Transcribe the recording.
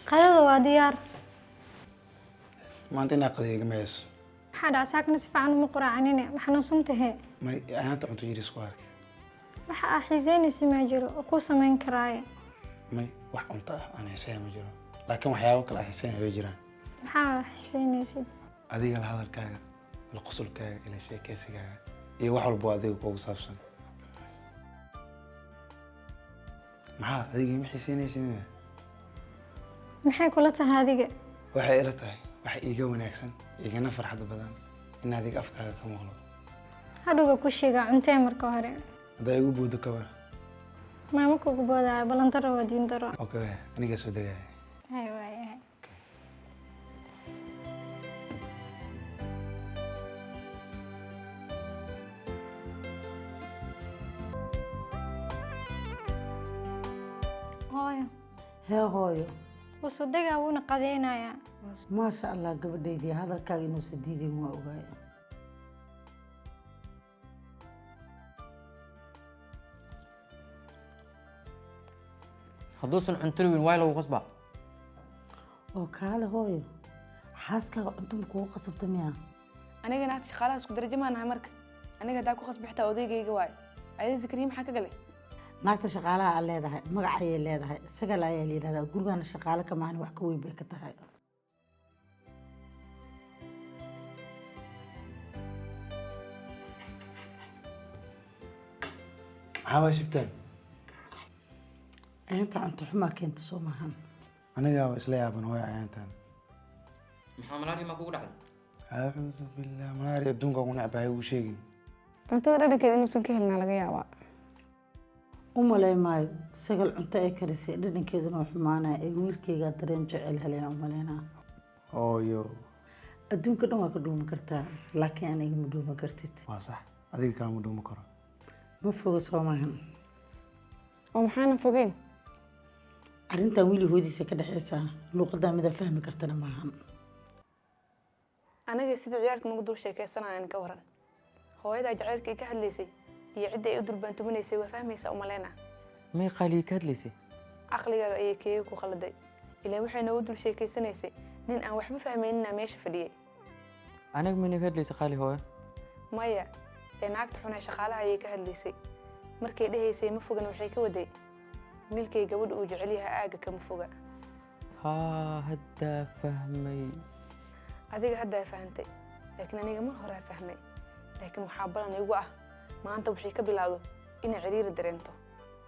qadada waa diyaar. maanta inaa qadayga mees Maxaa dhacay saakna si fiican uma quraacanine ma xanuunsan tahay? may ayaanta cunto yiri isku arkay Waxa ah xiiseynaysi ma jiro oo ku samayn karaaye. may wax cunto ah aan xiiseen ma jiro laakiin waxyaabo kale ah xiiseen way jiraan Maxaa xiiseynaysid? adiga la hadalkaaga la qosolkaaga ila sheekaysigaaga iyo wax walba adiga kugu saabsan maxaa adiga ma xiiseynaysid Maxay kula tahay adiga? waxay ila tahay wax iiga wanaagsan igana farxad badan in adiga afkaaga ka maqlo Hadhuba ku sheega cuntee marka hore. haday igu buudo ka war Ma kugu boodaa balantaro waa diin daro. okay aniga soo dagay Hay waay. Hooyo, hee hooyo wuxuu degaa wuuna qadeynayaa. maasha allah gabadhaydii hadalkaaga inuusan diidin waa ogaay hadduusan cunto weyn waa lagu qasbaa oo kaale hooyo xaaskaaga cunto ma kugu qasabta miyaa aniga naagta shaqaalaha isku darajo ma nahay marka aniga hadaa ku qasbi xitaa odaygayga waayo ayada zakariya maxaa ka galay naagta shaqaalaha aad leedahay magac ayay leedahay sagal ayaa la yidhahdaa gurigana shaqaale ka mahan wax ka weyn bay ka tahay maxaa waa shibtaan inta cunto xumaa keenta soo maahan aniga waa isla yaaban hooyo ayaantan maxaa malaria maa kugu dhacday acuudu billah malaria adduunka ugu necbahay ugu sheegin cuntada dhadhankeeda inuusan ka helnaa laga yaabaa u malay maayo sagal cunto ay karisay dhadhankeeduna waa xumaanaya ee wiilkaygaa dareen jecel heleen u malaynaa hooyo adduunka dhan waa ka dhuuman kartaa laakiin aniga ma dhuuman kartid waa sax adiga kalama dhuuma karo ma foga soo maahan oo maxaana fogeyn arrintan wiili hoodiisa ka dhexaysaa luuqadaa mida fahmi kartana maahan aniga sida ciyaarka nagu dul sheekaysanayaan ka waran hooyadaa jacaylkii ka hadlaysay iyo cidda ay u durbaantuminaysay waa fahmaysaa u malaynaa may qaaliyi ka hadlaysay caqligaaga ayay keega ku khaladay ilaan waxay noogu dul sheekaysanaysay nin aan waxba fahmayninaa meesha fadhiyay aniga mayna ka hadlaysay qaali hooyo maya ee naagta xun ee shaqaalaha ayay ka hadlaysay markay dhahaysay ma fogan waxay ka waday wiilkay gabadha uu jecel yahay aaga kama foga haa haddaa fahmay adiga haddaa fahantay laakiin aniga mar horaa fahmay laakiin waxaa balan igu ah maanta waxay ka bilaawdo inay ciriiri dareento